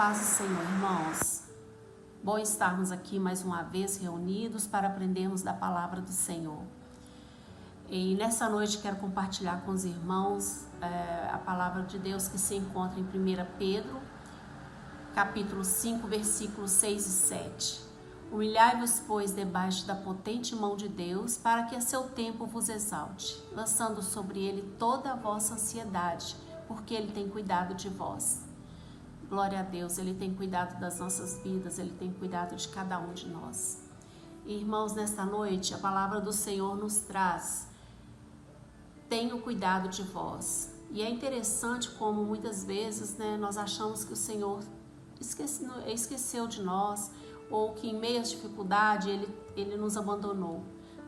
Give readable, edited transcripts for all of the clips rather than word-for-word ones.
paz do Senhor, irmãos. Bom estarmos aqui mais uma vez reunidos para aprendermos da palavra do Senhor. E nessa noite quero compartilhar com os irmãos a palavra de Deus que se encontra em 1 Pedro, capítulo 5, versículos 6 e 7. Humilhai-vos, pois, debaixo da potente mão de Deus, para que a seu tempo vos exalte, lançando sobre ele toda a vossa ansiedade, porque ele tem cuidado de vós. Glória a Deus, ele tem cuidado das nossas vidas, ele tem cuidado de cada um de nós. E, irmãos, nesta noite, a palavra do Senhor nos traz: tenha cuidado de vós. E é interessante como muitas vezes, nós achamos que o Senhor esqueceu de nós, ou que em meio às dificuldades ele nos abandonou.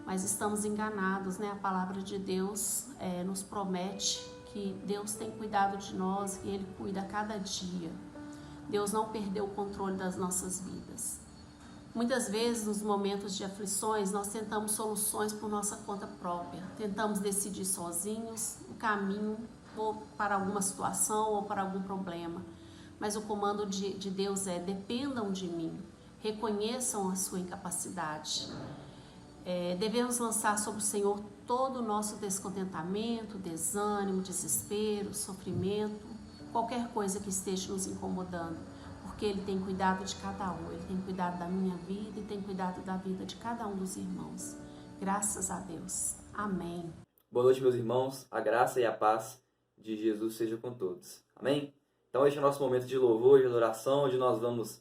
Mas estamos enganados, A palavra de Deus nos promete que Deus tem cuidado de nós e Ele cuida a cada dia. Deus não perdeu o controle das nossas vidas. Muitas vezes, nos momentos de aflições, nós tentamos soluções por nossa conta própria. Tentamos decidir sozinhos o caminho ou para alguma situação ou para algum problema. Mas o comando de Deus é: dependam de mim, reconheçam a sua incapacidade. Devemos lançar sobre o Senhor todo o nosso descontentamento, desânimo, desespero, sofrimento, qualquer coisa que esteja nos incomodando, porque Ele tem cuidado de cada um. Ele tem cuidado da minha vida e tem cuidado da vida de cada um dos irmãos. Graças a Deus. Amém. Boa noite, meus irmãos. A graça e a paz de Jesus seja com todos. Amém? Então este é o nosso momento de louvor, de adoração, onde nós vamos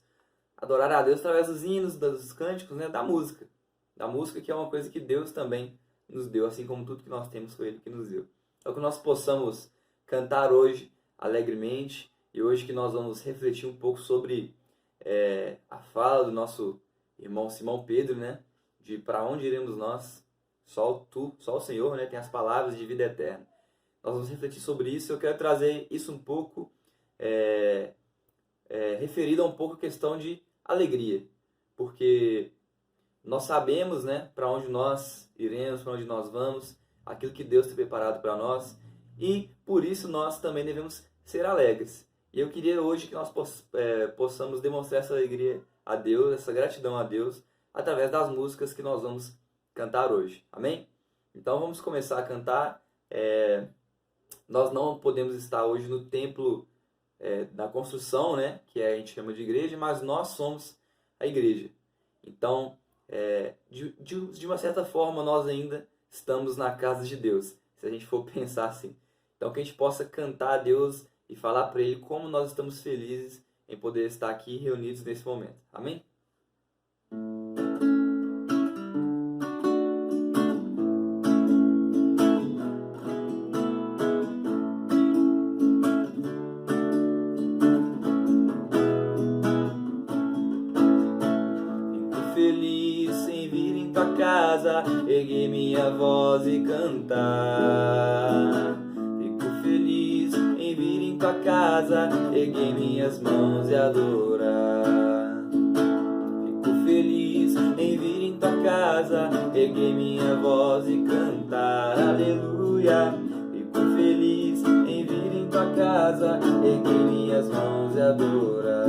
adorar a Deus através dos hinos, dos cânticos, da música. Da música, que é uma coisa que Deus também nos deu, assim como tudo que nós temos foi Ele que nos deu. Então que nós possamos cantar hoje alegremente, e hoje que nós vamos refletir um pouco sobre a fala do nosso irmão Simão Pedro, de para onde iremos nós, só o Senhor, tem as palavras de vida eterna. Nós vamos refletir sobre isso. Eu quero trazer isso um pouco referido a um pouco a questão de alegria, porque nós sabemos, para onde nós iremos, para onde nós vamos, aquilo que Deus tem preparado para nós, e por isso nós também devemos ser alegres. E eu queria hoje que nós possamos demonstrar essa alegria a Deus, essa gratidão a Deus, através das músicas que nós vamos cantar hoje. Amém? Então vamos começar a cantar. Nós não podemos estar hoje no templo da construção, que a gente chama de igreja, mas nós somos a igreja. Então, de uma certa forma, nós ainda estamos na casa de Deus, se a gente for pensar assim. Então, que a gente possa cantar a Deus e falar para Ele como nós estamos felizes em poder estar aqui reunidos nesse momento. Amém? Fico feliz em vir em tua casa, erguer minha voz e cantar. Tua casa, erguei minhas mãos e adorar. Fico feliz em vir em tua casa, erguei minha voz e cantar. Aleluia. Fico feliz em vir em tua casa, erguei minhas mãos e adorar.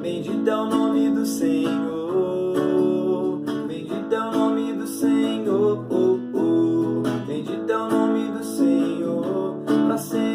Bendito é o nome do Senhor, bendito é o nome do Senhor, bendito é o nome do Senhor, para sempre.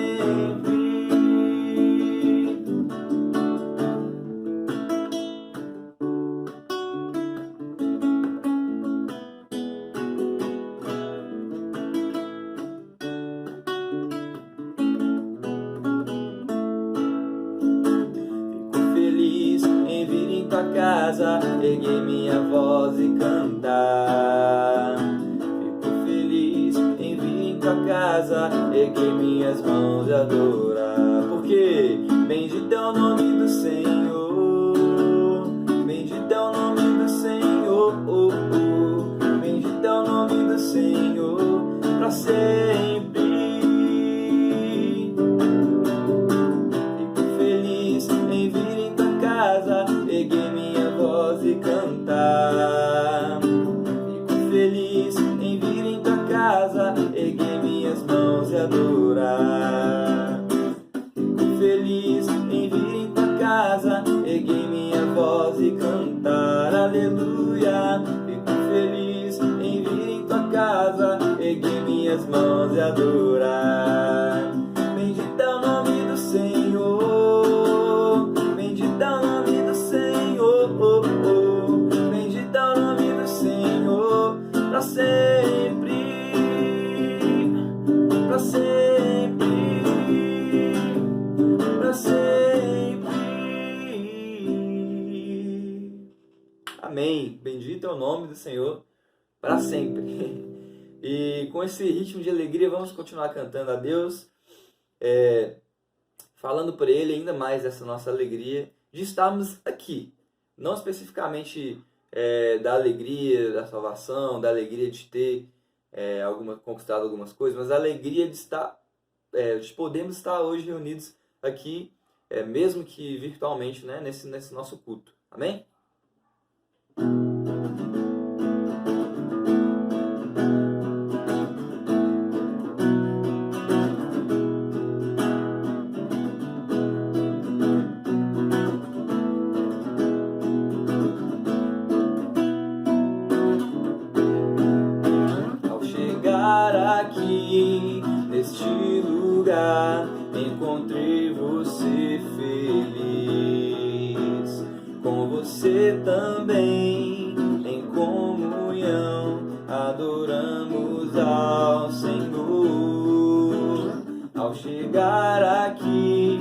Fico feliz em vir em tua casa, erguer minha voz e cantar. Fico feliz em vir em tua casa, erguer minhas mãos e adorar. Porque bendito é o nome do Senhor, bendito é o nome do Senhor, bendito é o nome do Senhor, para sempre. Fico feliz em vir em tua casa, erguer minha voz e cantar. Fico feliz em vir em tua casa, erguer minhas mãos e adorar. Fico feliz em vir em tua casa, minhas mãos e adorar. Bendito é o nome do Senhor, bendito é o nome do Senhor, bendito é o nome do Senhor, para sempre, para sempre, para sempre. Amém. Bendito é o nome do Senhor para sempre. E com esse ritmo de alegria vamos continuar cantando a Deus, falando para Ele ainda mais dessa nossa alegria de estarmos aqui. Não especificamente da alegria da salvação, da alegria de ter conquistado algumas coisas, mas a alegria de estar, de podermos estar hoje reunidos aqui, mesmo que virtualmente, né, nesse nosso culto. Amém? Neste lugar encontrei você feliz, com você também em comunhão adoramos ao Senhor. Ao chegar aqui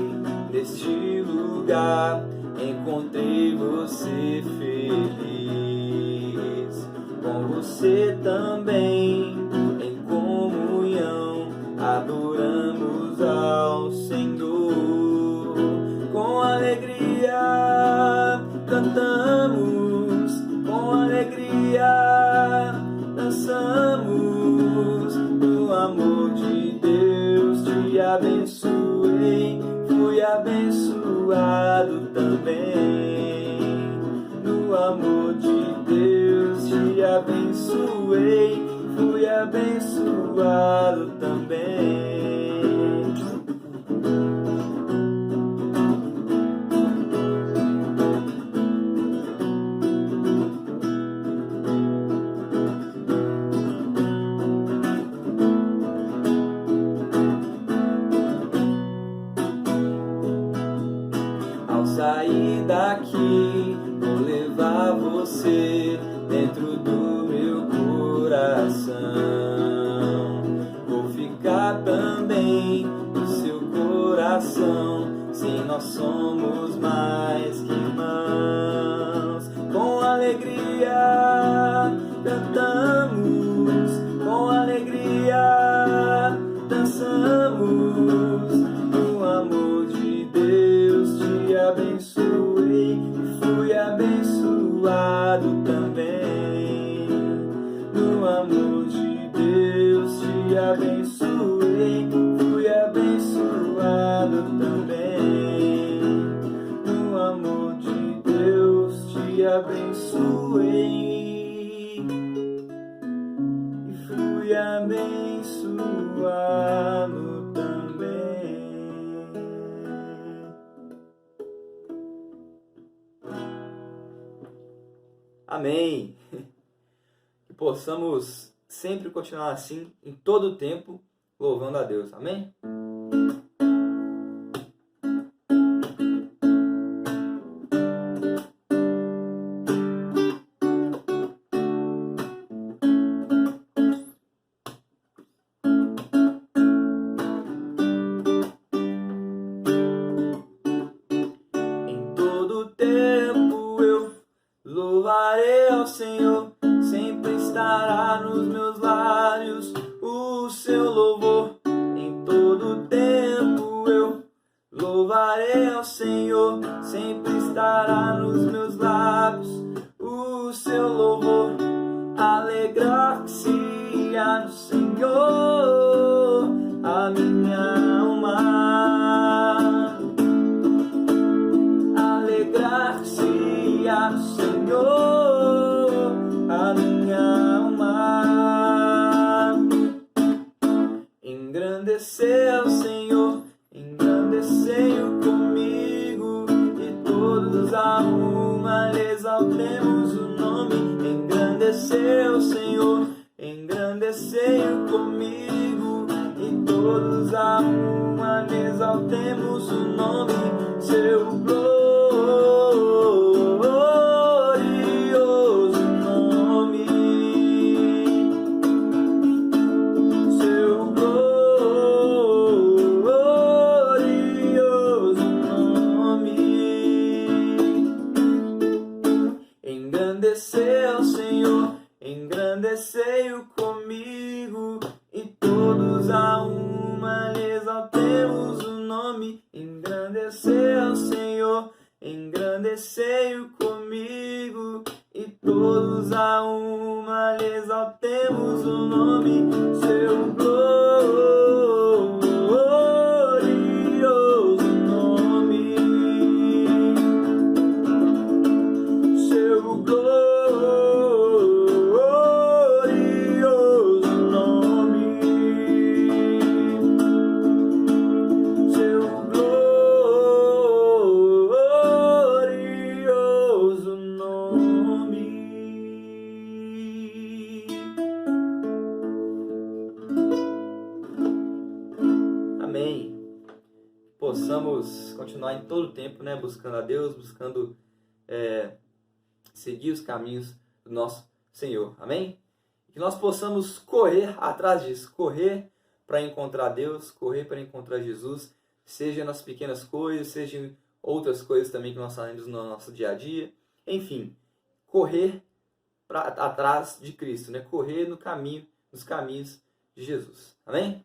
neste lugar encontrei você feliz, com você também em comunhão adoramos ao Senhor. Com alegria cantamos, com alegria dançamos. No amor de Deus te abençoei, fui abençoado também. No amor de Deus te abençoei, fui abençoado também. Ao sair daqui, vou levar você dentro do meu coração. Vou ficar também no seu coração. Sim, nós somos mais que irmãos. Com alegria cantamos, com alegria dançamos. No amor de Deus te abençoei e fui abençoado também. No amor de Deus te abençoei, fui abençoado também. No amor de Deus te abençoei e fui abençoado também. Amém. Que possamos sempre continuar assim, em todo o tempo, louvando a Deus. Amém? Em todo tempo eu louvarei ao Senhor, sempre estará nos meus lábios o seu louvor. Em todo tempo eu louvarei ao Senhor, sempre estará nos meus lábios o seu louvor. Alegrar-se no Senhor a minha alma, alegrar-se no Senhor a minha alma. Engrandecer o Senhor, engrandecei-o comigo, e todos a uma lhe exaltemos o nome. Engrandecer o Senhor, engrandecei-o comigo, engrandecer ao Senhor, engrandecei-o comigo, e todos a uma lhe exaltemos o nome, seu glorioso nome, seu glorioso nome, seu glorioso nome. Amém. Possamos continuar em todo o tempo, né, buscando a Deus, buscando seguir os caminhos do nosso Senhor. Amém? Que nós possamos correr atrás disso, correr para encontrar Deus, correr para encontrar Jesus, seja nas pequenas coisas, seja em outras coisas também que nós fazemos no nosso dia a dia. Enfim, correr atrás de Cristo, né? Correr no caminho, nos caminhos de Jesus. Amém?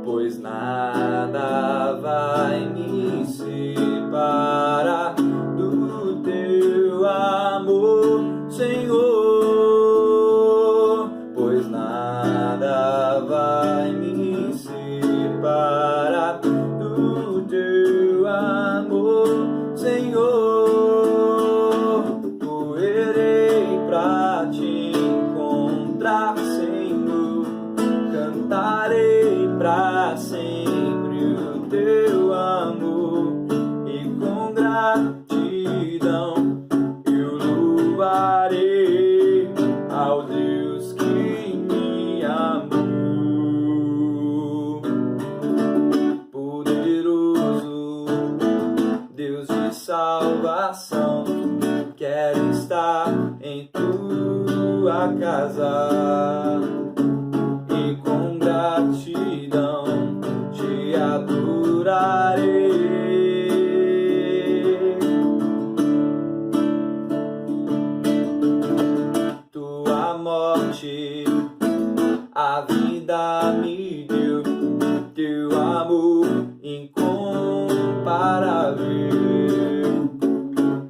Pois nada vai me separar do teu amor, Senhor. Pois nada vai me separar do teu amor, Senhor. Correrei pra te encontrar, Senhor. Cantarei pra sempre o teu amor, e com gratidão eu louvarei ao Deus que me amou. Poderoso Deus de salvação, quero estar em tua casa, e com gratidão te adorarei. Tua morte a vida me deu, teu amor incomparável.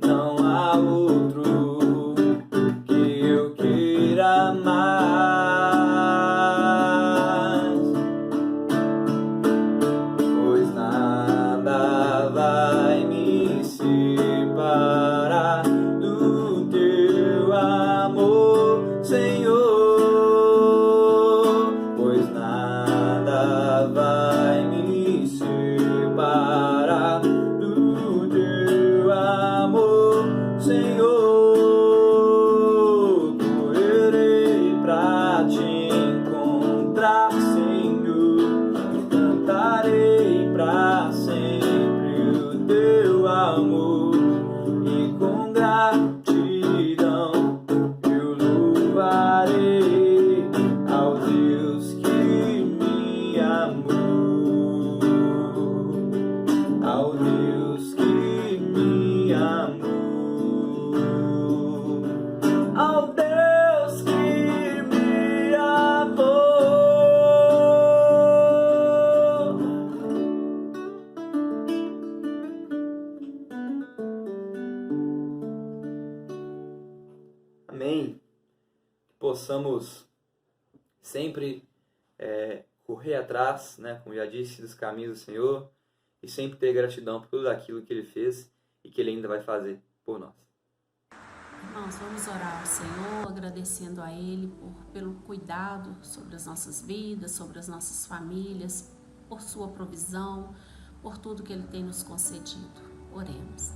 Não há outro que eu queira mais, pois nada vai me separar do teu amor, Senhor. Pois nada vai me separar do teu amor, Senhor. Correrei pra te encontrar, Senhor. Cantarei pra sempre o teu amor, e com gratidão eu louvarei ao Deus que me amou, ao Deus que me amou, ao Deus que me amou. Amém. Que possamos sempre correr atrás, né, como já disse, dos caminhos do Senhor, e sempre ter gratidão por tudo aquilo que Ele fez e que Ele ainda vai fazer por nós. Irmãos, vamos orar ao Senhor, agradecendo a Ele pelo cuidado sobre as nossas vidas, sobre as nossas famílias, por sua provisão, por tudo que Ele tem nos concedido. Oremos.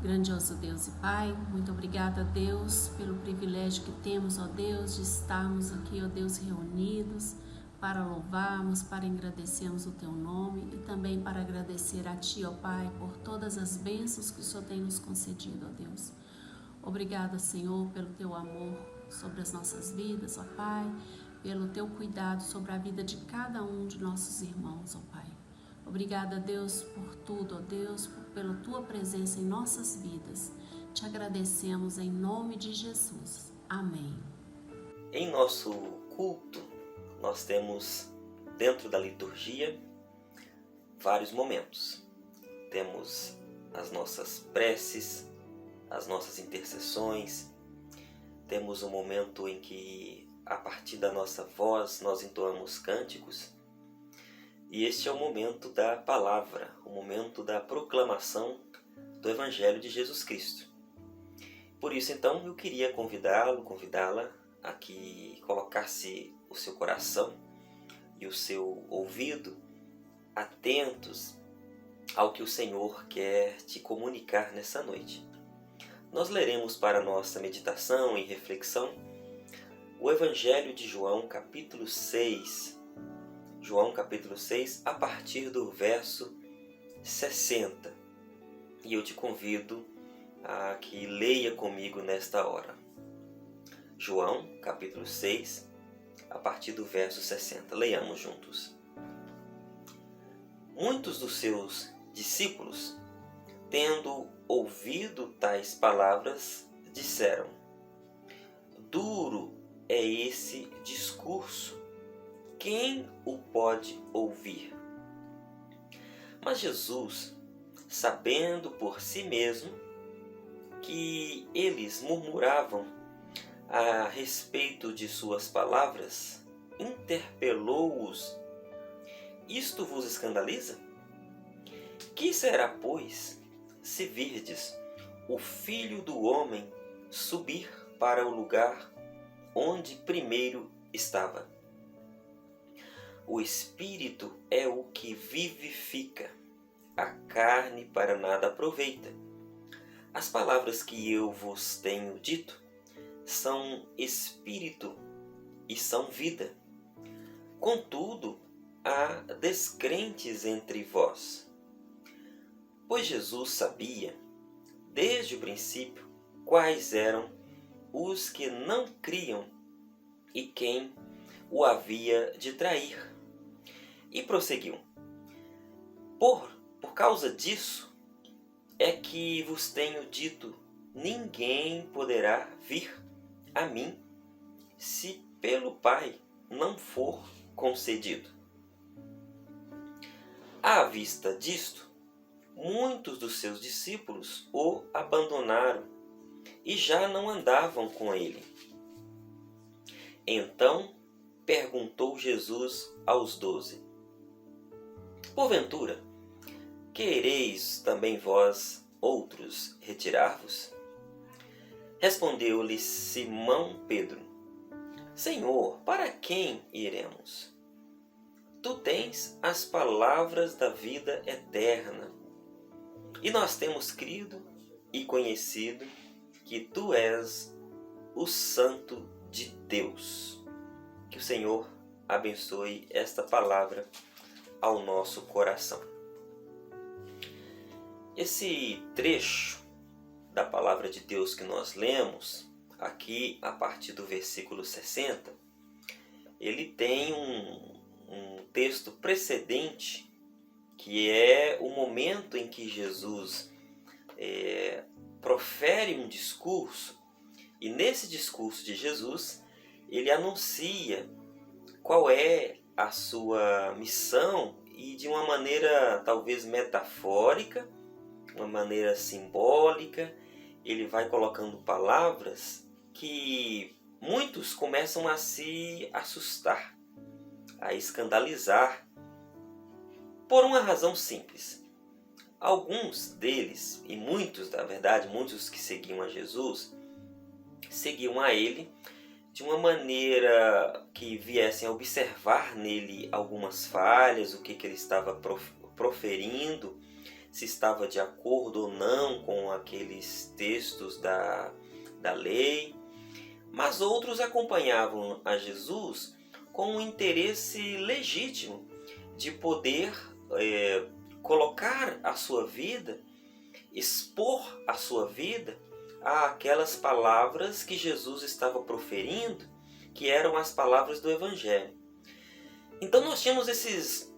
Grandioso Deus e Pai, muito obrigada, Deus, pelo privilégio que temos, ó Deus, de estarmos aqui, ó Deus, reunidos para louvarmos, para agradecermos o Teu nome e também para agradecer a Ti, ó Pai, por todas as bênçãos que o Senhor tem nos concedido, ó Deus. Obrigada, Senhor, pelo Teu amor sobre as nossas vidas, ó Pai, pelo Teu cuidado sobre a vida de cada um de nossos irmãos, ó Pai. Obrigada, Deus, por tudo, ó Deus, pela Tua presença em nossas vidas. Te agradecemos em nome de Jesus. Amém. Em nosso culto, nós temos, dentro da liturgia, vários momentos. Temos as nossas preces, as nossas intercessões, temos um momento em que, a partir da nossa voz, nós entoamos cânticos, e este é o momento da palavra, o momento da proclamação do Evangelho de Jesus Cristo. Por isso, então, eu queria convidá-la a que colocasse o seu coração e o seu ouvido atentos ao que o Senhor quer te comunicar nessa noite. Nós leremos para nossa meditação e reflexão o Evangelho de João, capítulo 6. João, capítulo 6, a partir do verso 60. E eu te convido a que leia comigo nesta hora. João, capítulo 6, a partir do verso 60. Leiamos juntos. Muitos dos seus discípulos, tendo ouvido tais palavras, disseram: duro é esse discurso, quem o pode ouvir? Mas Jesus, sabendo por si mesmo que eles murmuravam a respeito de suas palavras, interpelou-os: isto vos escandaliza? Que será, pois, se virdes o Filho do Homem subir para o lugar onde primeiro estava? O Espírito é o que vivifica, a carne para nada aproveita. As palavras que eu vos tenho dito são Espírito e são vida. Contudo, há descrentes entre vós. Pois Jesus sabia, desde o princípio, quais eram os que não criam e quem o havia de trair. E prosseguiu: Por causa disso é que vos tenho dito, ninguém poderá vir a mim se pelo Pai não for concedido. À vista disto, muitos dos seus discípulos o abandonaram e já não andavam com ele. Então perguntou Jesus aos 12: Porventura, quereis também vós outros retirar-vos? Respondeu-lhe Simão Pedro: Senhor, para quem iremos? Tu tens as palavras da vida eterna, e nós temos crido e conhecido que Tu és o Santo de Deus. Que o Senhor abençoe esta palavra ao nosso coração. Esse trecho da palavra de Deus que nós lemos, aqui a partir do versículo 60, ele tem um texto precedente, que é o momento em que Jesus profere um discurso, e nesse discurso de Jesus, ele anuncia qual é a sua missão, e de uma maneira talvez metafórica, uma maneira simbólica, ele vai colocando palavras que muitos começam a se assustar, a escandalizar, por uma razão simples. Alguns deles, e muitos, na verdade, muitos que seguiam a Jesus, seguiam a ele de uma maneira que viessem a observar nele algumas falhas, o que ele estava proferindo, se estava de acordo ou não com aqueles textos da lei. Mas outros acompanhavam a Jesus com um interesse legítimo de poder colocar a sua vida, expor a sua vida àquelas palavras que Jesus estava proferindo, que eram as palavras do Evangelho. Então nós tínhamos esses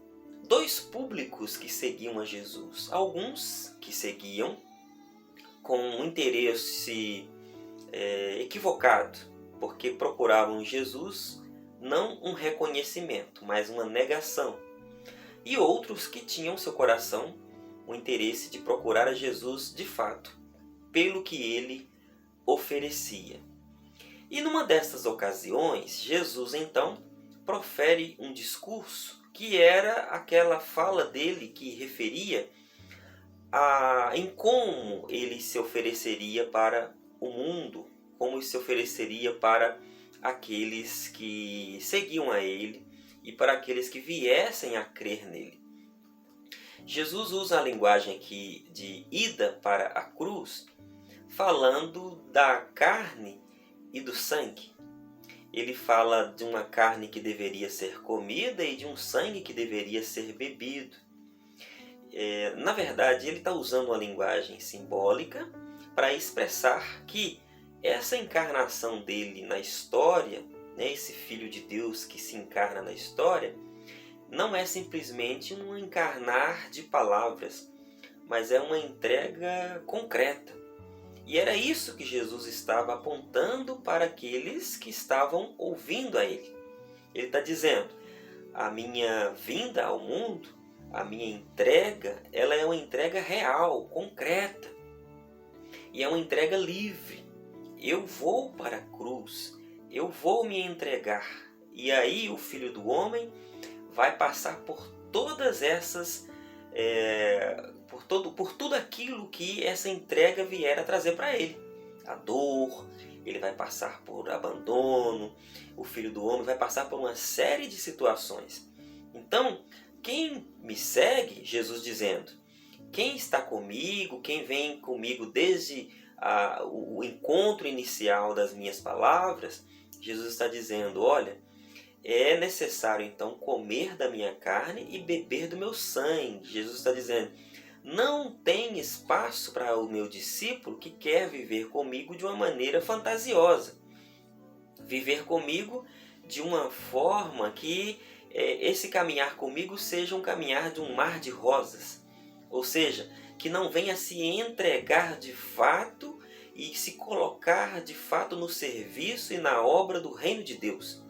dois públicos que seguiam a Jesus. Alguns que seguiam com um interesse equivocado, porque procuravam em Jesus não um reconhecimento, mas uma negação. E outros que tinham seu coração o interesse de procurar a Jesus de fato, pelo que ele oferecia. E numa dessas ocasiões, Jesus então profere um discurso que era aquela fala dele que referia em como ele se ofereceria para o mundo, como ele se ofereceria para aqueles que seguiam a ele e para aqueles que viessem a crer nele. Jesus usa a linguagem aqui de ida para a cruz, falando da carne e do sangue. Ele fala de uma carne que deveria ser comida e de um sangue que deveria ser bebido. Na verdade, ele está usando uma linguagem simbólica para expressar que essa encarnação dele na história, esse Filho de Deus que se encarna na história, não é simplesmente um encarnar de palavras, mas é uma entrega concreta. E era isso que Jesus estava apontando para aqueles que estavam ouvindo a ele. Ele está dizendo, a minha vinda ao mundo, a minha entrega, ela é uma entrega real, concreta. E é uma entrega livre. Eu vou para a cruz, eu vou me entregar. E aí o Filho do Homem vai passar por todas essas, por tudo aquilo que essa entrega vier a trazer para ele. A dor, ele vai passar por abandono, o Filho do Homem vai passar por uma série de situações. Então, quem me segue, Jesus dizendo, quem está comigo, quem vem comigo desde o encontro inicial das minhas palavras, Jesus está dizendo, olha, é necessário então comer da minha carne e beber do meu sangue. Jesus está dizendo, não tem espaço para o meu discípulo que quer viver comigo de uma maneira fantasiosa. Viver comigo de uma forma que esse caminhar comigo seja um caminhar de um mar de rosas. Ou seja, que não venha se entregar de fato e se colocar de fato no serviço e na obra do reino de Deus.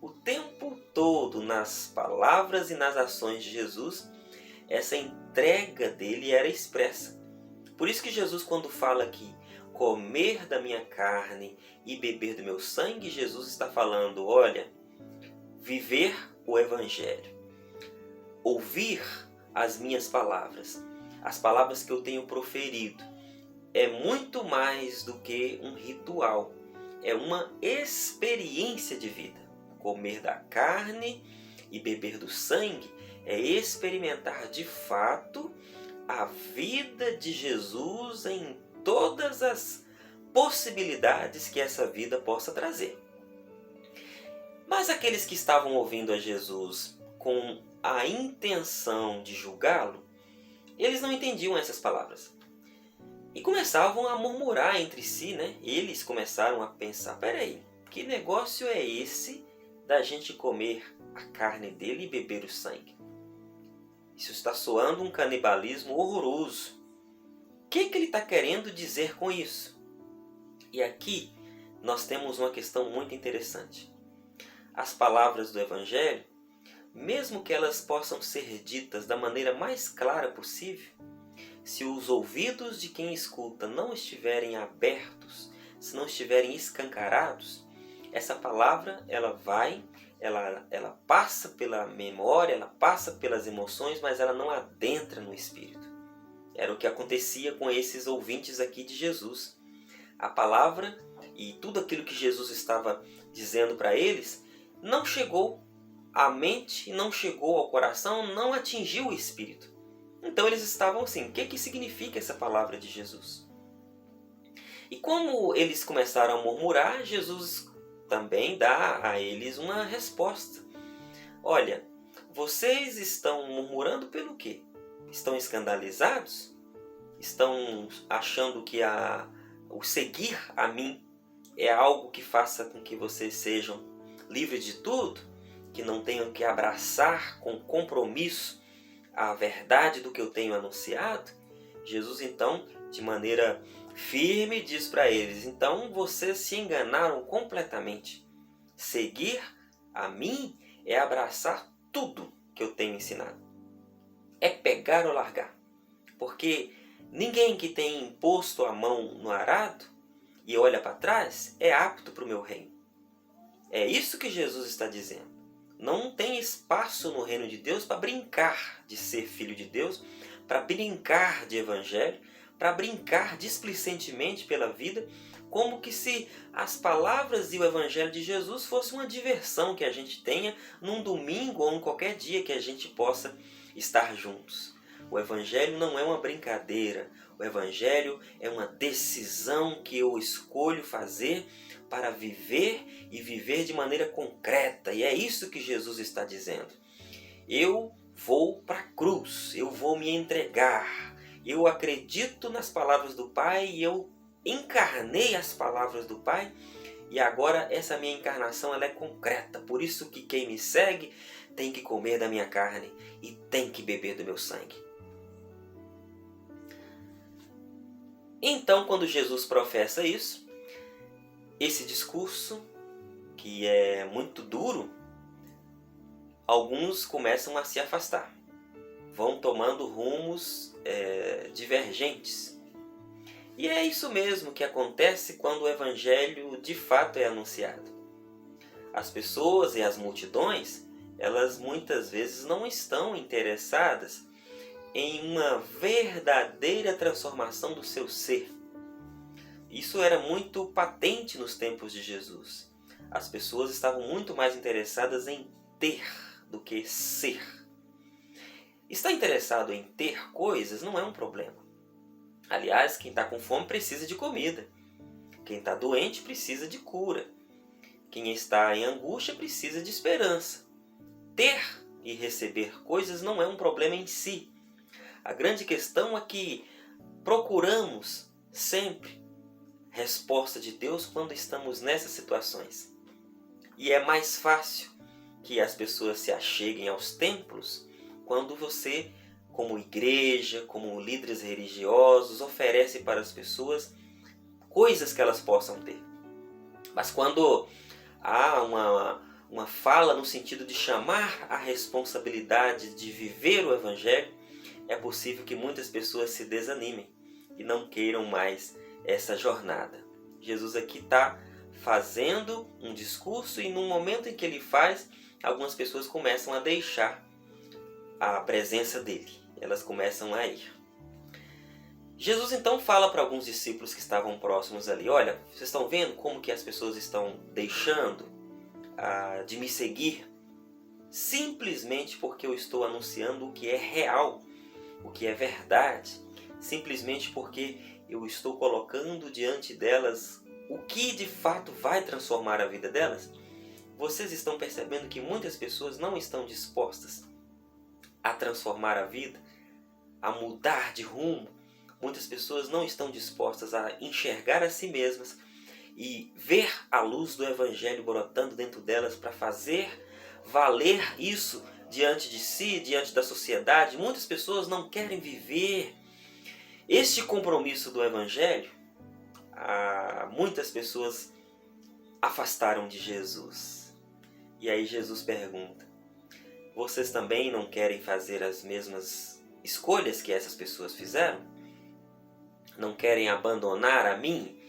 O tempo todo, nas palavras e nas ações de Jesus, essa entrega dele era expressa. Por isso que Jesus, quando fala aqui, comer da minha carne e beber do meu sangue, Jesus está falando, olha, viver o Evangelho, ouvir as minhas palavras, as palavras que eu tenho proferido, é muito mais do que um ritual, é uma experiência de vida. Comer da carne e beber do sangue é experimentar de fato a vida de Jesus em todas as possibilidades que essa vida possa trazer. Mas aqueles que estavam ouvindo a Jesus com a intenção de julgá-lo, eles não entendiam essas palavras. E começavam a murmurar entre si, Eles começaram a pensar, peraí, que negócio é esse da gente comer a carne dele e beber o sangue? Isso está soando um canibalismo horroroso. O que ele está querendo dizer com isso? E aqui nós temos uma questão muito interessante. As palavras do Evangelho, mesmo que elas possam ser ditas da maneira mais clara possível, se os ouvidos de quem escuta não estiverem abertos, se não estiverem escancarados, essa palavra ela passa pela memória, ela passa pelas emoções, mas ela não adentra no espírito. Era o que acontecia com esses ouvintes aqui de Jesus. A palavra e tudo aquilo que Jesus estava dizendo para eles não chegou à mente, não chegou ao coração, não atingiu o espírito. Então eles estavam assim, o que significa essa palavra de Jesus? E como eles começaram a murmurar, Jesus também dá a eles uma resposta. Olha, vocês estão murmurando pelo quê? Estão escandalizados? Estão achando que a o seguir a mim é algo que faça com que vocês sejam livres de tudo, que não tenham que abraçar com compromisso a verdade do que eu tenho anunciado, Jesus então, de maneira firme, diz para eles: então vocês se enganaram completamente. Seguir a mim é abraçar tudo que eu tenho ensinado. É pegar ou largar. Porque ninguém que tem posto a mão no arado e olha para trás é apto para o meu reino. É isso que Jesus está dizendo. Não tem espaço no reino de Deus para brincar de ser filho de Deus, para brincar de evangelho, para brincar displicentemente pela vida, como que se as palavras e o evangelho de Jesus fosse uma diversão que a gente tenha num domingo ou em qualquer dia que a gente possa estar juntos. O evangelho não é uma brincadeira, o evangelho é uma decisão que eu escolho fazer para viver e viver de maneira concreta. E é isso que Jesus está dizendo. Eu vou para a cruz, eu vou me entregar. Eu acredito nas palavras do Pai e eu encarnei as palavras do Pai. E agora essa minha encarnação ela é concreta. Por isso que quem me segue tem que comer da minha carne e tem que beber do meu sangue. Então, quando Jesus professa isso, esse discurso, que é muito duro, alguns começam a se afastar. Vão tomando rumos divergentes. E é isso mesmo que acontece quando o Evangelho de fato é anunciado. As pessoas e as multidões, elas muitas vezes não estão interessadas em uma verdadeira transformação do seu ser. Isso era muito patente nos tempos de Jesus. As pessoas estavam muito mais interessadas em ter do que ser. Estar interessado em ter coisas não é um problema. Aliás, quem está com fome precisa de comida. Quem está doente precisa de cura. Quem está em angústia precisa de esperança. Ter e receber coisas não é um problema em si. A grande questão é que procuramos sempre resposta de Deus quando estamos nessas situações. E é mais fácil que as pessoas se acheguem aos templos quando você, como igreja, como líderes religiosos, oferece para as pessoas coisas que elas possam ter. Mas quando há uma fala no sentido de chamar a responsabilidade de viver o Evangelho, é possível que muitas pessoas se desanimem e não queiram mais essa jornada. Jesus aqui está fazendo um discurso e no momento em que ele faz, algumas pessoas começam a deixar a presença dele. Elas começam a ir. Jesus então fala para alguns discípulos que estavam próximos ali: olha, vocês estão vendo como que as pessoas estão deixando de me seguir simplesmente porque eu estou anunciando o que é real, o que é verdade, simplesmente porque eu estou colocando diante delas o que de fato vai transformar a vida delas. Vocês estão percebendo que muitas pessoas não estão dispostas a transformar a vida, a mudar de rumo. Muitas pessoas não estão dispostas a enxergar a si mesmas e ver a luz do Evangelho brotando dentro delas para fazer valer isso diante de si, diante da sociedade. Muitas pessoas não querem viver este compromisso do Evangelho. Muitas pessoas afastaram de Jesus. E aí Jesus pergunta: vocês também não querem fazer as mesmas escolhas que essas pessoas fizeram? Não querem abandonar a mim?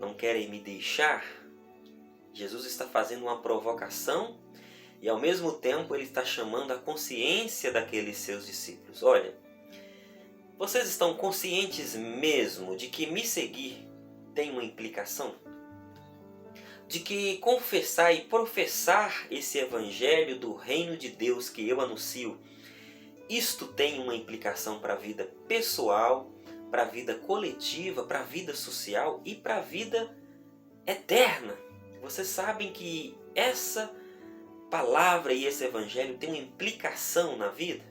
Não querem me deixar? Jesus está fazendo uma provocação e ao mesmo tempo ele está chamando a consciência daqueles seus discípulos. Olha, vocês estão conscientes mesmo de que me seguir tem uma implicação? De que confessar e professar esse evangelho do reino de Deus que eu anuncio, isto tem uma implicação para a vida pessoal, para a vida coletiva, para a vida social e para a vida eterna. Vocês sabem que essa palavra e esse evangelho tem uma implicação na vida?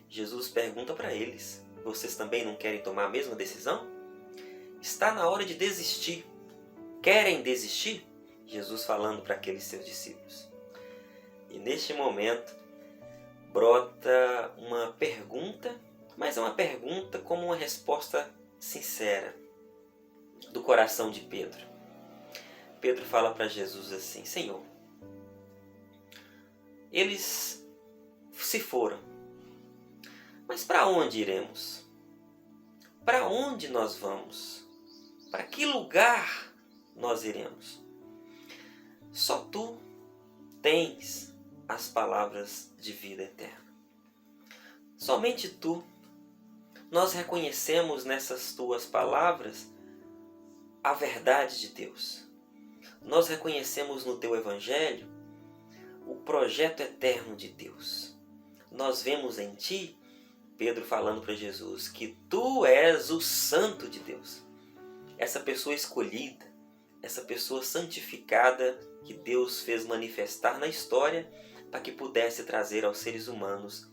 Jesus pergunta para eles: vocês também não querem tomar a mesma decisão? está na hora de desistir. Querem desistir? Jesus falando para aqueles seus discípulos. E neste momento brota uma pergunta, mas é uma pergunta como uma resposta sincera do coração de Pedro. Pedro fala para Jesus assim: Senhor, eles se foram, mas para onde iremos? Para onde nós vamos? Para que lugar nós iremos? Só tu tens as palavras de vida eterna. Somente tu. Nós reconhecemos nessas tuas palavras a verdade de Deus. Nós reconhecemos no teu Evangelho o projeto eterno de Deus. Nós vemos em ti, Pedro falando para Jesus, que tu és o Santo de Deus. Essa pessoa escolhida, essa pessoa santificada que Deus fez manifestar na história para que pudesse trazer aos seres humanos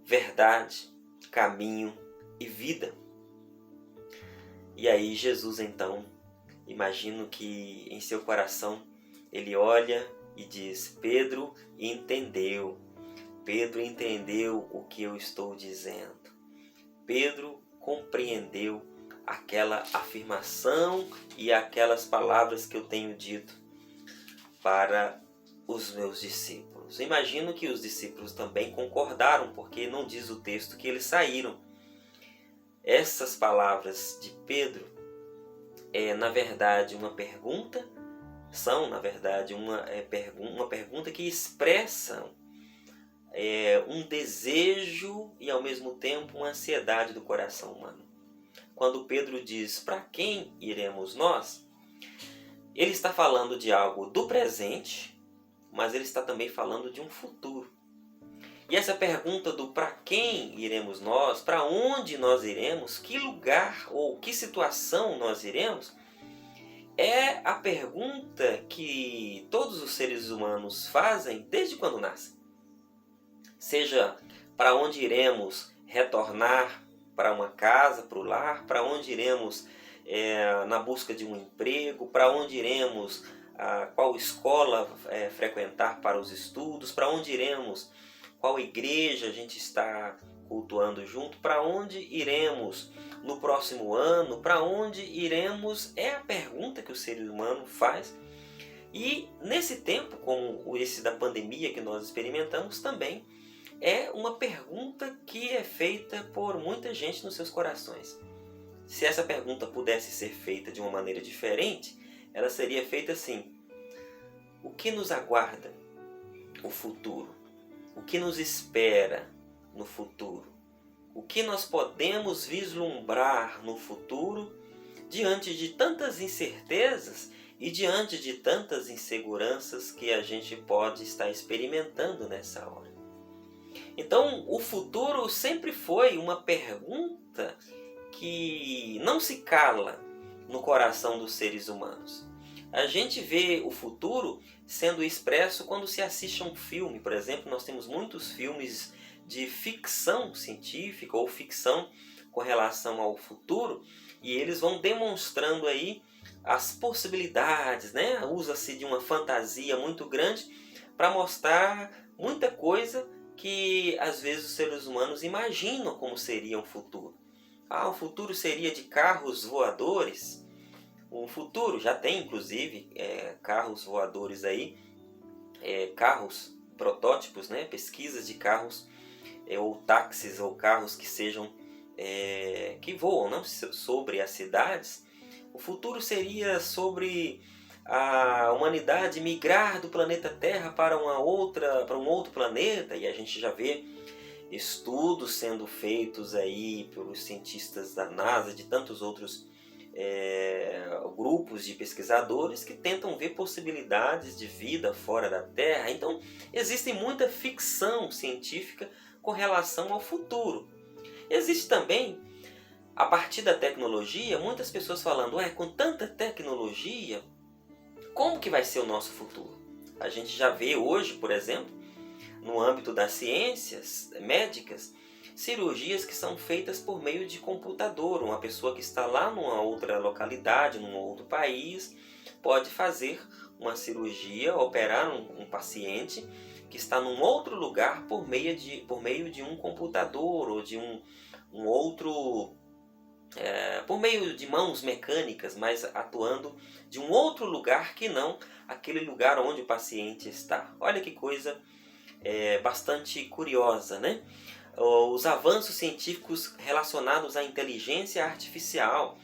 verdade, caminho e vida. E aí Jesus então, imagino que em seu coração ele olha e diz: Pedro entendeu. Pedro entendeu o que eu estou dizendo. Pedro compreendeu aquela afirmação e aquelas palavras que eu tenho dito para os meus discípulos. Imagino que os discípulos também concordaram, porque não diz o texto que eles saíram. Essas palavras de Pedro na verdade uma pergunta, são na verdade uma pergunta que expressam um desejo e ao mesmo tempo uma ansiedade do coração humano. Quando Pedro diz: para quem iremos nós? Ele está falando de algo do presente, mas ele está também falando de um futuro. E essa pergunta do para quem iremos nós, para onde nós iremos, que lugar ou que situação nós iremos, é a pergunta que todos os seres humanos fazem desde quando nascem. Seja para onde iremos retornar para uma casa, para o lar, para onde iremos na busca de um emprego, para onde iremos, qual escola frequentar para os estudos, para onde iremos, qual igreja a gente está cultuando junto, para onde iremos no próximo ano, para onde iremos, é a pergunta que o ser humano faz. E nesse tempo, como esse da pandemia que nós experimentamos, também é uma pergunta que é feita por muita gente nos seus corações. Se essa pergunta pudesse ser feita de uma maneira diferente, ela seria feita assim: o que nos aguarda o futuro? O que nos espera no futuro? O que nós podemos vislumbrar no futuro diante de tantas incertezas e diante de tantas inseguranças que a gente pode estar experimentando nessa hora? Então, o futuro sempre foi uma pergunta que não se cala no coração dos seres humanos. A gente vê o futuro sendo expresso quando se assiste a um filme. Por exemplo, nós temos muitos filmes de ficção científica ou ficção com relação ao futuro, e eles vão demonstrando aí as possibilidades, né? Usa-se de uma fantasia muito grande para mostrar muita coisa que às vezes os seres humanos imaginam como seria um futuro. O futuro seria de carros voadores. O futuro já tem, inclusive, carros voadores aí, carros protótipos, né? Pesquisas de carros ou táxis ou carros que sejam que voam, não sobre as cidades. O futuro seria sobre a humanidade migrar do planeta Terra para um outro planeta, e a gente já vê estudos sendo feitos aí pelos cientistas da NASA, de tantos outros grupos de pesquisadores que tentam ver possibilidades de vida fora da Terra. Então, existe muita ficção científica com relação ao futuro. Existe também, a partir da tecnologia, muitas pessoas falando: com tanta tecnologia, como que vai ser o nosso futuro? A gente já vê hoje, por exemplo, no âmbito das ciências médicas, cirurgias que são feitas por meio de computador. Uma pessoa que está lá numa outra localidade, num outro país, pode fazer uma cirurgia, operar um paciente que está num outro lugar por meio de um computador ou de por meio de mãos mecânicas, mas atuando de um outro lugar que não aquele lugar onde o paciente está. Olha que coisa bastante curiosa, né? Os avanços científicos relacionados à inteligência artificial.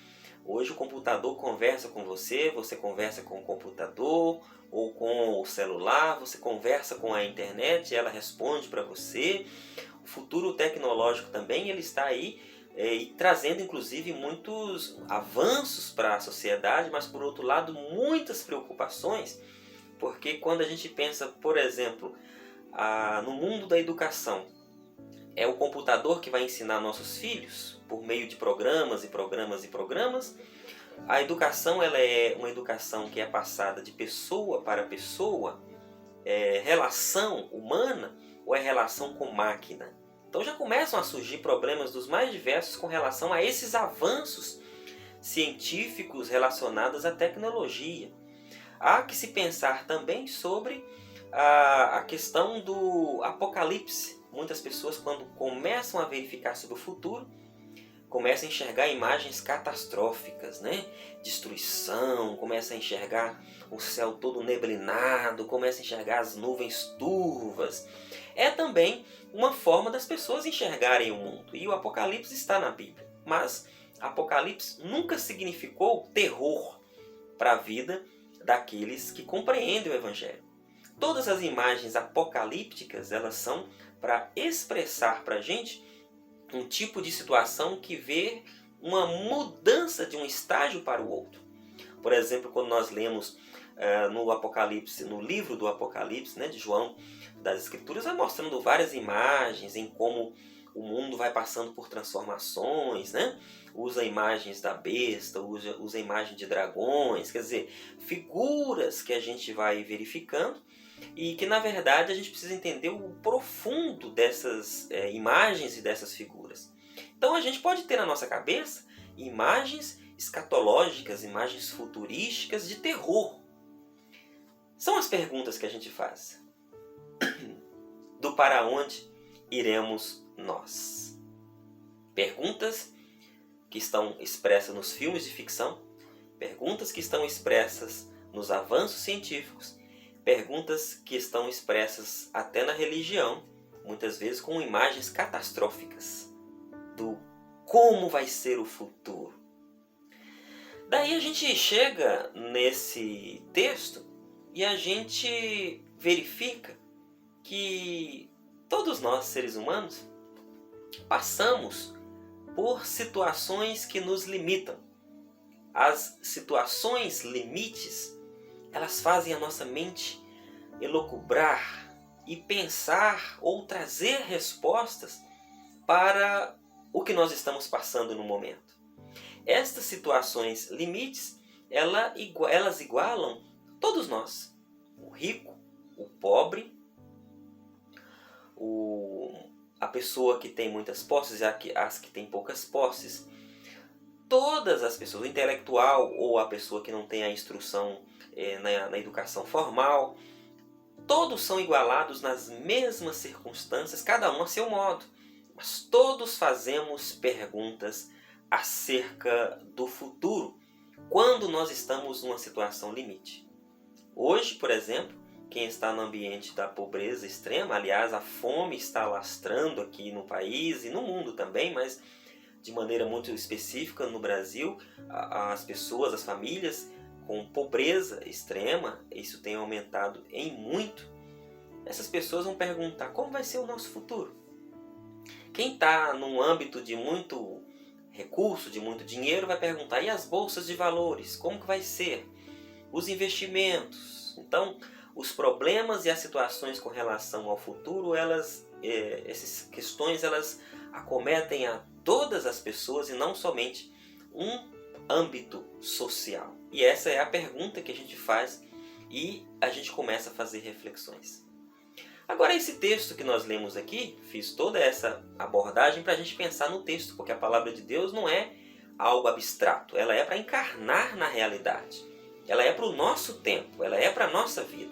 Hoje o computador conversa com você, você conversa com o computador ou com o celular, você conversa com a internet, ela responde para você. O futuro tecnológico também ele está aí trazendo inclusive muitos avanços para a sociedade, mas por outro lado muitas preocupações, porque quando a gente pensa, por exemplo, no mundo da educação, é o computador que vai ensinar nossos filhos por meio de programas e programas e programas. A educação ela é uma educação que é passada de pessoa para pessoa, relação humana ou é relação com máquina. Então já começam a surgir problemas dos mais diversos com relação a esses avanços científicos relacionados à tecnologia. Há que se pensar também sobre a questão do apocalipse. Muitas pessoas, quando começam a verificar sobre o futuro, começam a enxergar imagens catastróficas, né? Destruição, começam a enxergar o céu todo neblinado, começam a enxergar as nuvens turvas. É também uma forma das pessoas enxergarem o mundo. E o Apocalipse está na Bíblia. Mas Apocalipse nunca significou terror para a vida daqueles que compreendem o Evangelho. Todas as imagens apocalípticas, elas são para expressar para a gente um tipo de situação que vê uma mudança de um estágio para o outro. Por exemplo, quando nós lemos no Apocalipse, no livro do Apocalipse, né, de João, das Escrituras, vai mostrando várias imagens em como o mundo vai passando por transformações, né? Usa imagens da besta, usa imagem de dragões, quer dizer, figuras que a gente vai verificando e que na verdade a gente precisa entender o profundo dessas imagens e dessas figuras. Então a gente pode ter na nossa cabeça imagens escatológicas, imagens futurísticas de terror. São as perguntas que a gente faz. Do para onde iremos nós? Perguntas que estão expressas nos filmes de ficção, perguntas que estão expressas nos avanços científicos, perguntas que estão expressas até na religião, muitas vezes com imagens catastróficas do como vai ser o futuro. Daí a gente chega nesse texto e a gente verifica que todos nós, seres humanos, passamos por situações que nos limitam. As situações limites, elas fazem a nossa mente elocubrar e pensar ou trazer respostas para o que nós estamos passando no momento. Estas situações limites, elas igualam todos nós. O rico, o pobre, a pessoa que tem muitas posses e as que tem poucas posses. Todas as pessoas, o intelectual ou a pessoa que não tem a instrução na educação formal, todos são igualados nas mesmas circunstâncias, cada um a seu modo. Mas todos fazemos perguntas acerca do futuro quando nós estamos numa situação limite. Hoje, por exemplo, quem está no ambiente da pobreza extrema, aliás, a fome está alastrando aqui no país e no mundo também, mas de maneira muito específica no Brasil, as pessoas, as famílias com pobreza extrema, isso tem aumentado em muito. Essas pessoas vão perguntar como vai ser o nosso futuro. Quem está num âmbito de muito recurso, de muito dinheiro, vai perguntar, e as bolsas de valores, como que vai ser? Os investimentos. Então, os problemas e as situações com relação ao futuro, essas questões, elas acometem a todas as pessoas e não somente um âmbito social. E essa é a pergunta que a gente faz e a gente começa a fazer reflexões. Agora, esse texto que nós lemos aqui, fiz toda essa abordagem para a gente pensar no texto, porque a palavra de Deus não é algo abstrato, ela é para encarnar na realidade. Ela é para o nosso tempo, ela é para a nossa vida.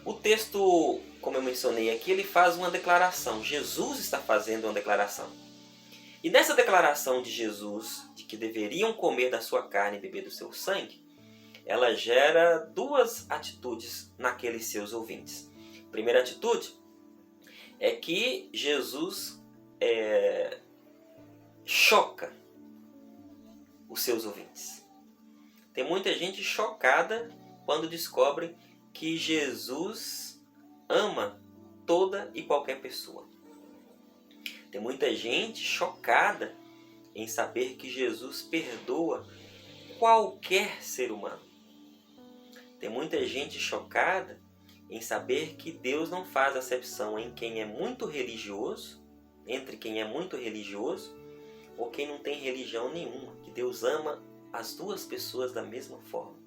O texto, como eu mencionei aqui, ele faz uma declaração. Jesus está fazendo uma declaração. E nessa declaração de Jesus, de que deveriam comer da sua carne e beber do seu sangue, ela gera duas atitudes naqueles seus ouvintes. A primeira atitude é que Jesus choca os seus ouvintes. Tem muita gente chocada quando descobre que Jesus ama toda e qualquer pessoa. Tem muita gente chocada em saber que Jesus perdoa qualquer ser humano. Tem muita gente chocada em saber que Deus não faz acepção em quem é muito religioso, entre quem é muito religioso ou quem não tem religião nenhuma, que Deus ama as duas pessoas da mesma forma.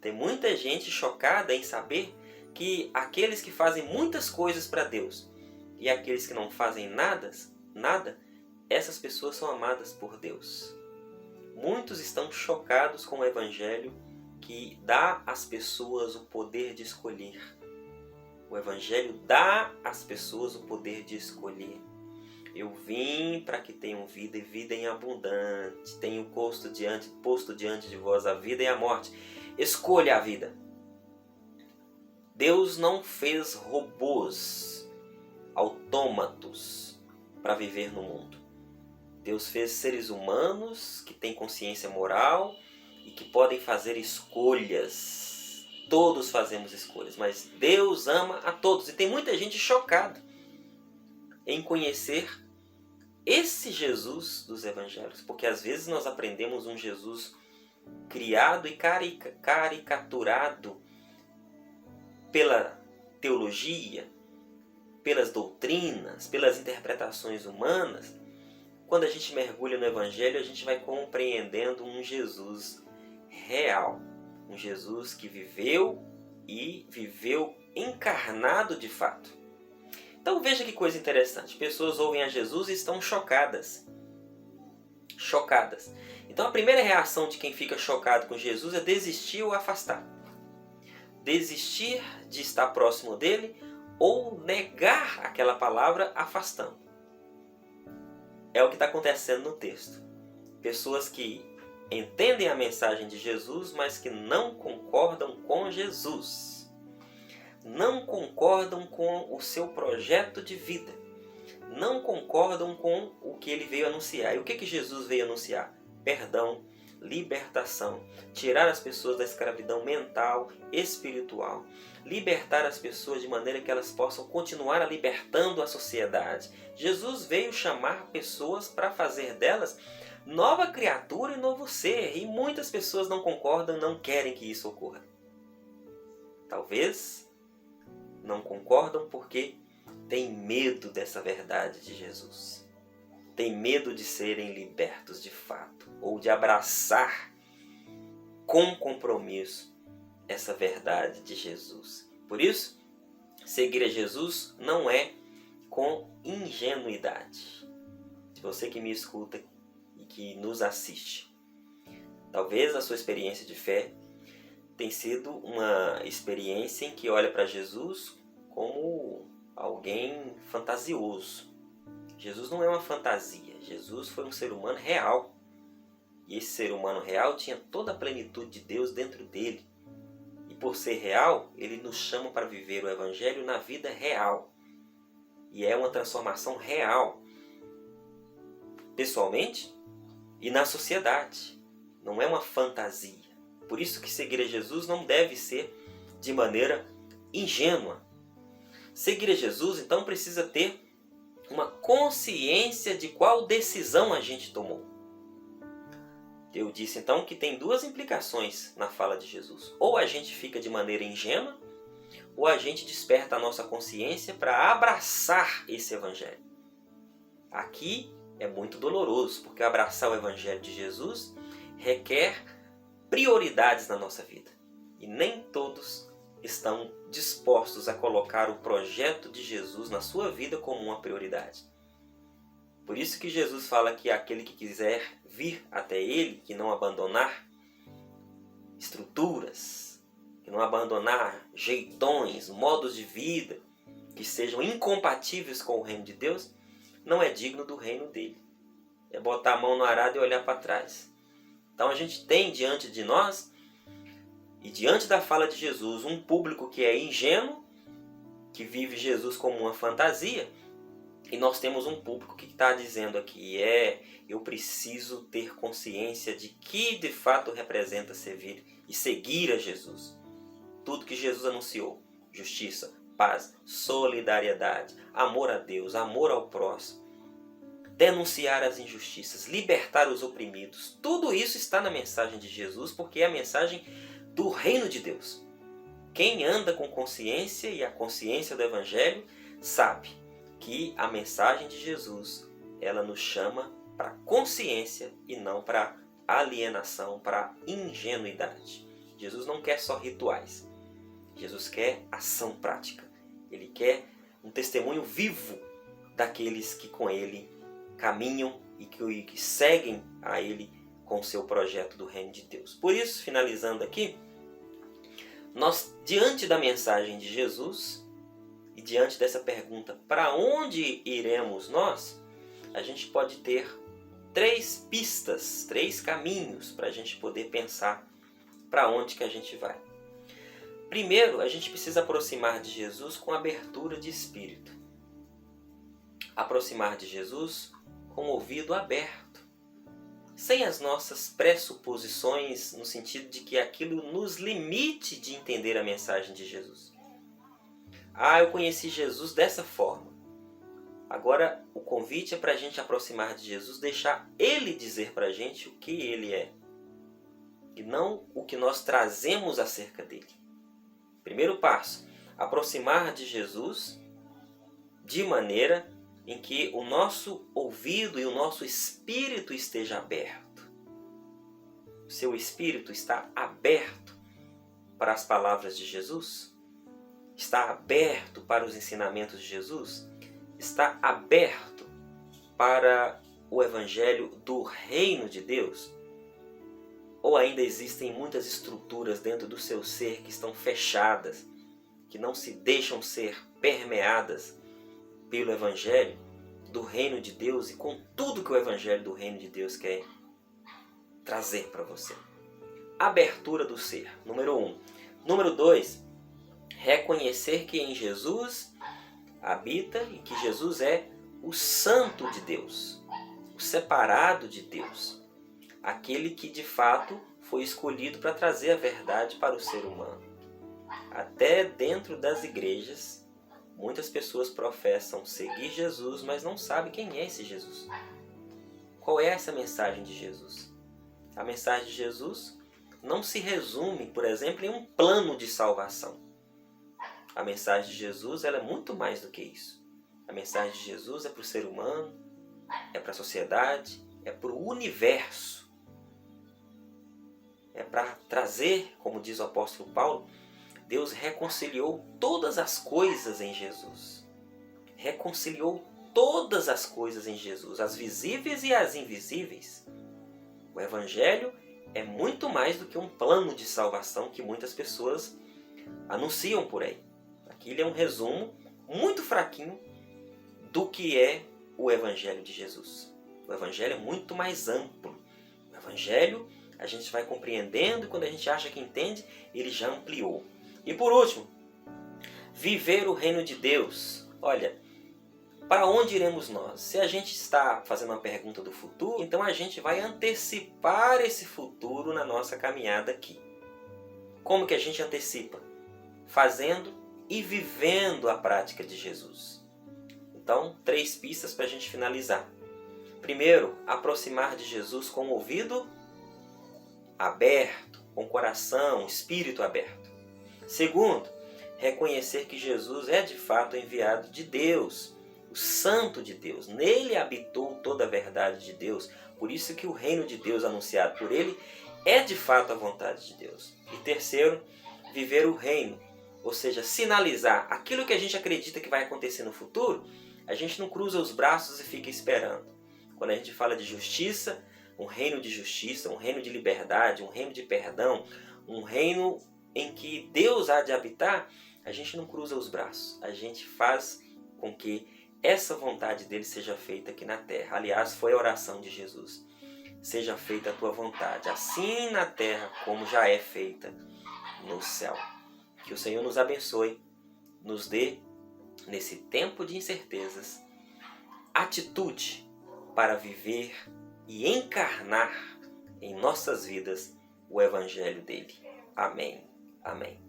Tem muita gente chocada em saber que aqueles que fazem muitas coisas para Deus e aqueles que não fazem nada, essas pessoas são amadas por Deus. Muitos estão chocados com o Evangelho que dá às pessoas o poder de escolher. O Evangelho dá às pessoas o poder de escolher. Eu vim para que tenham vida e vida em abundante. Tenho posto diante de vós a vida e a morte. Escolha a vida. Deus não fez robôs, autômatos, para viver no mundo. Deus fez seres humanos que têm consciência moral e que podem fazer escolhas. Todos fazemos escolhas, mas Deus ama a todos. E tem muita gente chocada em conhecer esse Jesus dos evangelhos, porque às vezes nós aprendemos um Jesus criado e caricaturado pela teologia, pelas doutrinas, pelas interpretações humanas. Quando a gente mergulha no Evangelho, a gente vai compreendendo um Jesus real, um Jesus que viveu e viveu encarnado de fato. Então veja que coisa interessante, pessoas ouvem a Jesus e estão chocadas. Chocadas. Então a primeira reação de quem fica chocado com Jesus é desistir ou afastar. Desistir de estar próximo dele ou negar aquela palavra afastando. É o que está acontecendo no texto. Pessoas que entendem a mensagem de Jesus, mas que não concordam com Jesus. Não concordam com o seu projeto de vida. Não concordam com o que ele veio anunciar. E o que Jesus veio anunciar? Perdão, libertação, tirar as pessoas da escravidão mental, espiritual, libertar as pessoas de maneira que elas possam continuar libertando a sociedade. Jesus veio chamar pessoas para fazer delas nova criatura e novo ser. E muitas pessoas não concordam, não querem que isso ocorra. Talvez não concordam porque têm medo dessa verdade de Jesus. Têm medo de serem libertos de fato, ou de abraçar com compromisso essa verdade de Jesus. Por isso, seguir a Jesus não é com ingenuidade. Se você que me escuta e que nos assiste, talvez a sua experiência de fé tem sido uma experiência em que olha para Jesus como alguém fantasioso. Jesus não é uma fantasia. Jesus foi um ser humano real. E esse ser humano real tinha toda a plenitude de Deus dentro dele. E por ser real, ele nos chama para viver o Evangelho na vida real. E é uma transformação real. Pessoalmente e na sociedade. Não é uma fantasia. Por isso que seguir a Jesus não deve ser de maneira ingênua. Seguir a Jesus, então, precisa ter uma consciência de qual decisão a gente tomou. Eu disse, então, que tem duas implicações na fala de Jesus. Ou a gente fica de maneira ingênua, ou a gente desperta a nossa consciência para abraçar esse Evangelho. Aqui é muito doloroso, porque abraçar o Evangelho de Jesus requer prioridades na nossa vida. E nem todos estão dispostos a colocar o projeto de Jesus na sua vida como uma prioridade. Por isso que Jesus fala que aquele que quiser vir até Ele, que não abandonar estruturas, que não abandonar jeitões, modos de vida que sejam incompatíveis com o reino de Deus, não é digno do reino dele. É botar a mão no arado e olhar para trás. Então a gente tem diante de nós e diante da fala de Jesus um público que é ingênuo, que vive Jesus como uma fantasia, e nós temos um público que está dizendo aqui, eu preciso ter consciência de que de fato representa servir e seguir a Jesus. Tudo que Jesus anunciou, justiça, paz, solidariedade, amor a Deus, amor ao próximo, denunciar as injustiças, libertar os oprimidos, tudo isso está na mensagem de Jesus, porque é a mensagem do reino de Deus. Quem anda com consciência e a consciência do Evangelho sabe que a mensagem de Jesus, ela nos chama para consciência e não para alienação, para ingenuidade. Jesus não quer só rituais. Jesus quer ação prática. Ele quer um testemunho vivo daqueles que com Ele caminham e que seguem a Ele com o seu projeto do reino de Deus. Por isso, finalizando aqui, nós, diante da mensagem de Jesus, e diante dessa pergunta, para onde iremos nós? A gente pode ter 3 pistas, 3 caminhos para a gente poder pensar para onde que a gente vai. Primeiro, a gente precisa aproximar de Jesus com abertura de espírito. Aproximar de Jesus com o ouvido aberto. Sem as nossas pressuposições no sentido de que aquilo nos limite de entender a mensagem de Jesus. Eu conheci Jesus dessa forma. Agora, o convite é para a gente aproximar de Jesus, deixar Ele dizer para a gente o que Ele é. E não o que nós trazemos acerca dele. Primeiro passo, aproximar de Jesus de maneira em que o nosso ouvido e o nosso espírito esteja aberto. O seu espírito está aberto para as palavras de Jesus? Está aberto para os ensinamentos de Jesus? Está aberto para o Evangelho do Reino de Deus? Ou ainda existem muitas estruturas dentro do seu ser que estão fechadas, que não se deixam ser permeadas pelo Evangelho do Reino de Deus e com tudo que o Evangelho do Reino de Deus quer trazer para você? Abertura do ser, número 1. Número 2, reconhecer que em Jesus habita e que Jesus é o Santo de Deus, o separado de Deus, aquele que de fato foi escolhido para trazer a verdade para o ser humano. Até dentro das igrejas, muitas pessoas professam seguir Jesus, mas não sabem quem é esse Jesus. Qual é essa mensagem de Jesus? A mensagem de Jesus não se resume, por exemplo, em um plano de salvação. A mensagem de Jesus ela é muito mais do que isso. A mensagem de Jesus é para o ser humano, é para a sociedade, é para o universo. É para trazer, como diz o apóstolo Paulo, Deus reconciliou todas as coisas em Jesus. Reconciliou todas as coisas em Jesus, as visíveis e as invisíveis. O Evangelho é muito mais do que um plano de salvação que muitas pessoas anunciam por aí. Aqui é um resumo muito fraquinho do que é o Evangelho de Jesus. O Evangelho é muito mais amplo. O Evangelho a gente vai compreendendo e quando a gente acha que entende, ele já ampliou. E por último, viver o reino de Deus. Olha, para onde iremos nós? Se a gente está fazendo uma pergunta do futuro, então a gente vai antecipar esse futuro na nossa caminhada aqui. Como que a gente antecipa? Fazendo e vivendo a prática de Jesus. Então, 3 pistas para a gente finalizar. Primeiro, aproximar de Jesus com o ouvido aberto, com o coração, espírito aberto. Segundo, reconhecer que Jesus é de fato enviado de Deus, o Santo de Deus. Nele habitou toda a verdade de Deus. Por isso que o reino de Deus anunciado por ele é de fato a vontade de Deus. E terceiro, viver o reino ou seja, sinalizar aquilo que a gente acredita que vai acontecer no futuro, a gente não cruza os braços e fica esperando. Quando a gente fala de justiça, um reino de justiça, um reino de liberdade, um reino de perdão, um reino em que Deus há de habitar, a gente não cruza os braços, a gente faz com que essa vontade dele seja feita aqui na terra. Aliás, foi a oração de Jesus. Seja feita a tua vontade, assim na terra como já é feita no céu. Que o Senhor nos abençoe, nos dê, nesse tempo de incertezas, atitude para viver e encarnar em nossas vidas o Evangelho dele. Amém. Amém.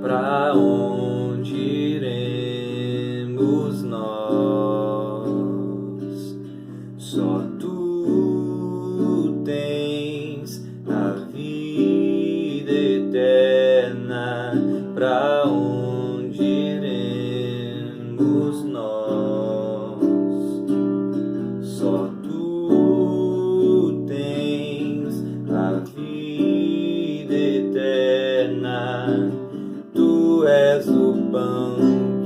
Pra onde iremos nós? Só tu tens a vida eterna. Pra onde iremos nós? Só tu tens a vida eterna. Tu és o pão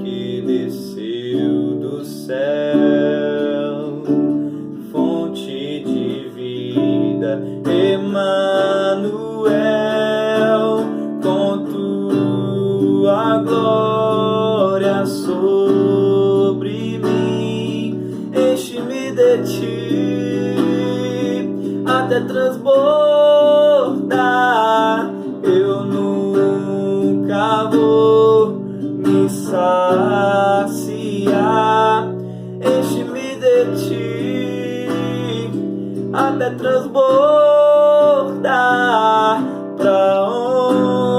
que desceu do céu, fonte de vida, Emanuel, com tua glória sobre mim, enche-me de ti até transbordar. Eu nunca vou me saciar, enche-me de ti até transbordar. Pra onde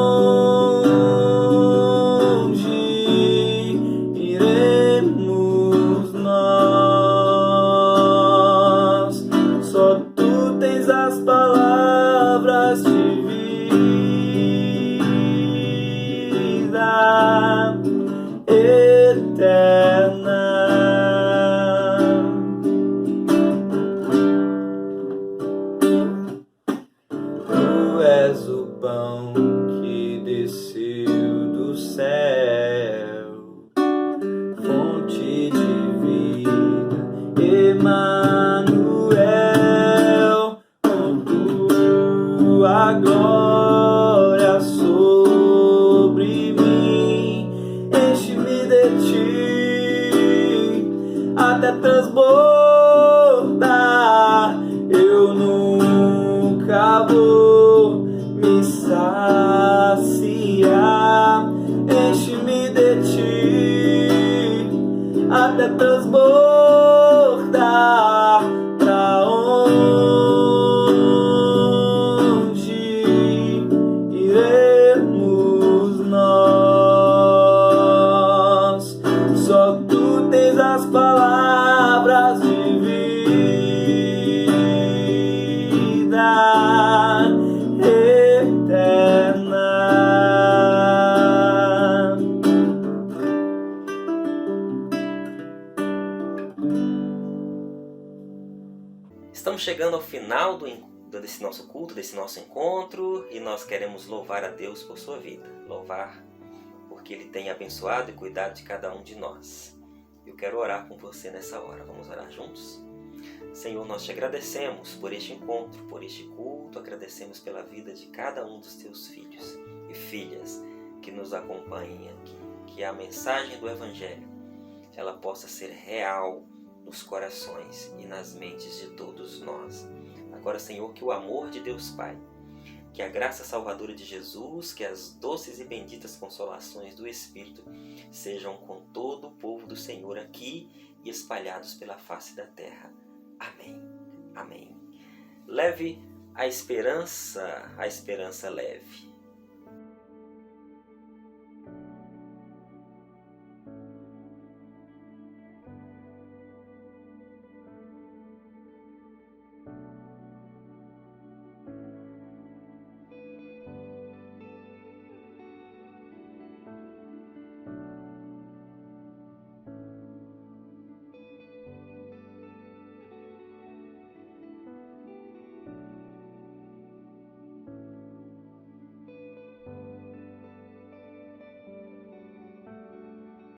iremos nós? Só tu tens as palavras de eterna. Tu és o pão que desceu do céu, fonte de vida, Emanuel, com tua glória sobre mim, enche-me de ti até transbordar. Eu nunca vou me saciar, enche-me de ti até transbordar. Pra onde iremos nós? Só tu tens as palavras de vida eterna. Estamos chegando ao final desse nosso culto, desse nosso encontro, e nós queremos louvar a Deus por sua vida. Louvar porque Ele tem abençoado e cuidado de cada um de nós. Eu quero orar com você nessa hora. Vamos orar juntos? Senhor, nós te agradecemos por este encontro, por este culto, agradecemos pela vida de cada um dos teus filhos e filhas que nos acompanhem aqui. Que a mensagem do Evangelho ela possa ser real nos corações e nas mentes de todos nós. Agora, Senhor, que o amor de Deus Pai, que a graça salvadora de Jesus, que as doces e benditas consolações do Espírito sejam com todo o povo do Senhor aqui e espalhados pela face da terra. Amém. Amém. Leve a esperança leve.